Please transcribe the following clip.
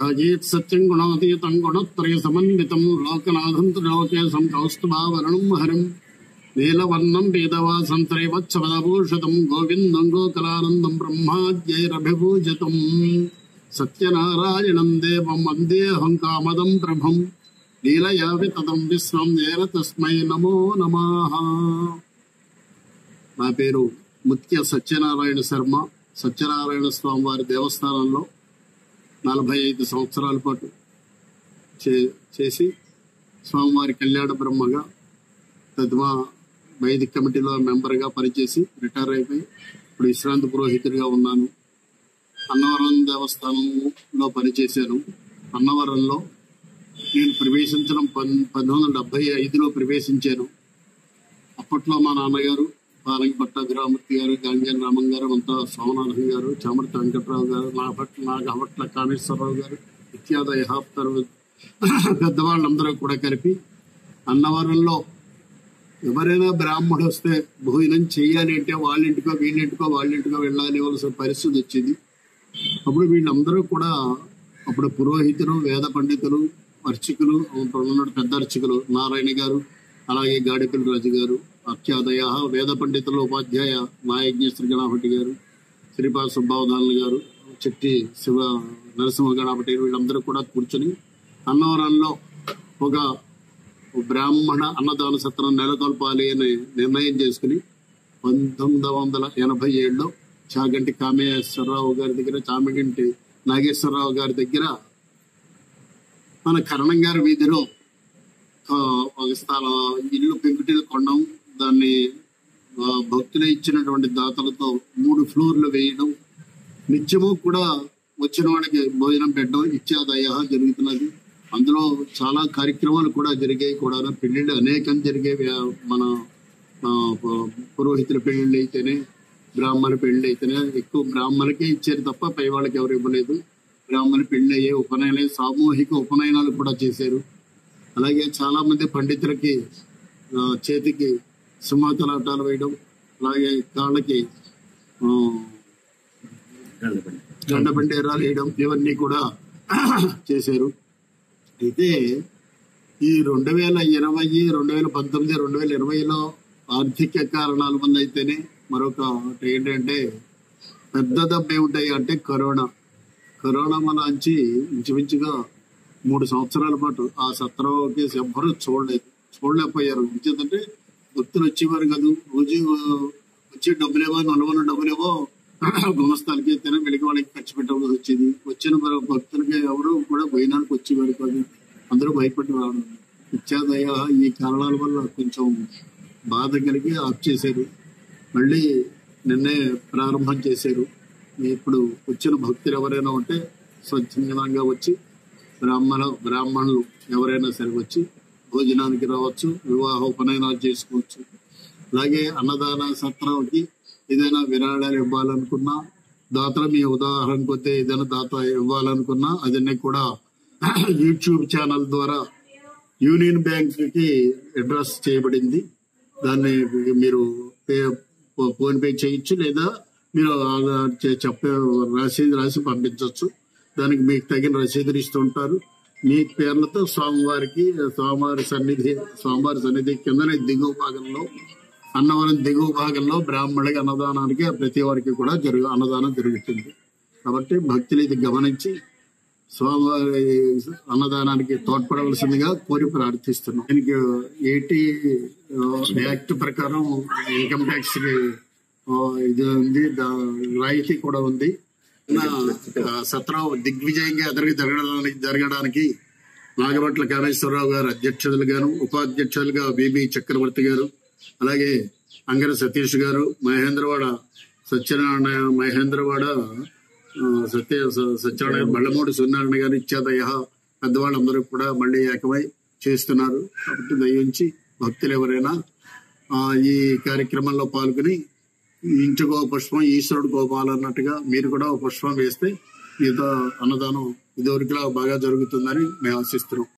अजेत् सत्यं गुणातीतं गुणत्रय समन्वितं लोकनाथं त्रिलोकेशं कौस्तुभावरणं हरिं नीलवर्णं वेदवासं त्रैवत्सवदभूषितं गोविन्दं गोकलानन्दं ब्रह्माद्यैरभिभूषितं सत्यनारायणं देवं वन्देऽहं कामदं प्रभुं लीलया विततं विश्वं येन तस्मै नमो नमः। నా పేరు ముత్య సత్యనారాయణ శర్మ. సత్యనారాయణ స్వామి వారి దేవస్థానంలో 45 సంవత్సరాల పాటు చేసి స్వామివారి కళ్యాణ బ్రహ్మగా తద్మా వైదిక కమిటీలో మెంబర్గా పనిచేసి రిటైర్ అయిపోయి ఇప్పుడు విశ్రాంతి పురోహితుడిగా ఉన్నాను. అన్నవరం దేవస్థానంలో పనిచేశాను. అన్నవరంలో నేను ప్రవేశించడం 1975లో ప్రవేశించాను. అప్పట్లో మా నాన్నగారు పాలంగిపట్ట గ్రామూర్తి గారు, గాంజన్ రామన్ గారు, అంతా సోమనాథం గారు, చామర్తి వెంకట్రావు గారు, నాగభట్ల కామేశ్వరరావు గారు ఇత్యాది పెద్దవాళ్ళందరూ కూడా కలిపి అన్నవరంలో ఎవరైనా బ్రాహ్మడు వస్తే భోజనం చేయాలి అంటే వాళ్ళింటికో వాళ్ళింటికో వెళ్ళాల్సిన పరిస్థితి వచ్చింది. అప్పుడు వీళ్ళందరూ కూడా అప్పుడు పురోహితులు, వేద పండితులు, అర్చకులు, పెద్ద అర్చకులు నారాయణ గారు, అలాగే గాడిపల్లి రాజు గారు, అఖ్యాదయ వేద పండితులు ఉపాధ్యాయ నాయజ్ఞేశ్వర గణపతి గారు, శ్రీపాద సుబ్బావధానులు గారు, చెట్టి శివ నరసింహ గణపతి వీళ్ళందరూ కూడా కూర్చొని అన్నవరంలో ఒక బ్రాహ్మణ అన్నదాన సత్రం నెలకొల్పాలి అని నిర్ణయం చేసుకుని 1987లో చాగంటి కామేశ్వరరావు గారి దగ్గర, చామగంటి నాగేశ్వరరావు గారి దగ్గర మన కరణం గారి వీధిలో ఒక స్థలం ఇల్లు పెంకుటిల్లు కొనడం, దాన్ని భక్తులు ఇచ్చినటువంటి దాతలతో 3 ఫ్లోర్లు వేయడం, నిత్యము కూడా వచ్చిన వాడికి భోజనం పెట్టడం ఇత్యాదయ జరుగుతున్నది. అందులో చాలా కార్యక్రమాలు కూడా జరిగాయి. కూడా పెళ్లిళ్ళు అనేకం జరిగేవి. మన పురోహితుల పెళ్లిళ్ళు అయితేనే, బ్రాహ్మణ పెళ్లి అయితేనే ఎక్కువ బ్రాహ్మణులకే ఇచ్చారు తప్ప పై వాళ్ళకి ఎవరు ఇవ్వలేదు. బ్రాహ్మణ పెళ్లి అయ్యే ఉపనయనాలు, సామూహిక ఉపనయనాలు కూడా చేశారు. అలాగే చాలా మంది పండితులకి చేతికి సింహాచలాటాలు వేయడం, అలాగే కాళ్ళకి గండబండేరాలు వేయడం ఇవన్నీ కూడా చేశారు. అయితే ఈ 2020, 2019, 2020లో ఆర్థిక కారణాల వల్ల అయితేనే మరొక ఏంటంటే పెద్ద దెబ్బ ఏమిటాయి అంటే కరోనా వల్ల ఇంచుమించుగా 3 సంవత్సరాల పాటు ఆ సత్రం కేసు ఎవ్వరూ చూడలేకపోయారు. ఎందుకంటే భక్తులు వచ్చేవారు కాదు. రోజు వచ్చే డబ్బులేవో, నలుగురు డబ్బులేవో గుమస్తాలకి అయితేనే వెలికి వాళ్ళకి ఖర్చు పెట్టవలసి వచ్చేది. వచ్చిన భక్తులకి ఎవరు కూడా భోజనానికి వచ్చేవారు కాదు. అందరూ భయపడి రావడం ఇత్యాదయ ఈ కారణాల వల్ల కొంచెం బాధ కలిగి ఆఫ్ చేశారు. మళ్ళీ నిన్నే ప్రారంభం చేశారు. ఇప్పుడు వచ్చిన భక్తులు ఎవరైనా ఉంటే స్వచ్ఛందంగా వచ్చి బ్రాహ్మణులు ఎవరైనా సరే వచ్చి భోజనానికి రావచ్చు, వివాహ ఉపనయనాలు చేసుకోవచ్చు. అలాగే అన్నదాన సత్రానికి ఏదైనా విరాళాలు ఇవ్వాలనుకున్నా, దాతలు మీ ఉదాహరణ కొద్ది ఏదైనా దాత ఇవ్వాలనుకున్నా అదన్నీ కూడా యూట్యూబ్ ఛానల్ ద్వారా యూనియన్ బ్యాంక్ కి అడ్రస్ చేయబడింది. దాన్ని మీరు ఫోన్ పే చేయొచ్చు, లేదా మీరు రాసి పంపించవచ్చు. దానికి మీకు తగిన రసీదులు ఇస్తుంటారు. మీ పేర్లతో స్వామివారి సన్నిధి కిందనే దిగువ భాగంలో, అన్నవరం దిగువ భాగంలో బ్రాహ్మణుడికి అన్నదానానికి ప్రతి వారికి కూడా అన్నదానం జరుగుతుంది. కాబట్టి భక్తులు ఇది గమనించి స్వామివారి అన్నదానానికి తోడ్పడవలసిందిగా కోరి ప్రార్థిస్తున్నాం. దీనికి 80 యాక్ట్ ప్రకారం ఇన్కమ్ ట్యాక్స్ ఇది ఉంది, రాయితీ కూడా ఉంది. సత్రం దిగ్విజయంగా జరగడానికి నాగభట్ల కామేశ్వరరావు గారు అధ్యక్షులుగాను, ఉపాధ్యక్షులుగా బిబి చక్రవర్తి గారు, అలాగే అంగర సతీష్ గారు, సత్యనారాయణ బళ్ళమూడి సూర్యనారాయణ గారు ఇత్యాదయ పెద్దవాళ్ళందరూ కూడా మళ్ళీ ఏకమై చేస్తున్నారు. కాబట్టి దయించి భక్తులు ఎవరైనా ఈ కార్యక్రమంలో పాల్గొని ఇంటికో పుష్పం ఈశ్వరుడు కోపాలన్నట్టుగా మీరు కూడా ఒక పుష్పం వేస్తే మీతో అన్నదానం ఇదివరకులా బాగా జరుగుతుందని మేము ఆశిస్తున్నాం.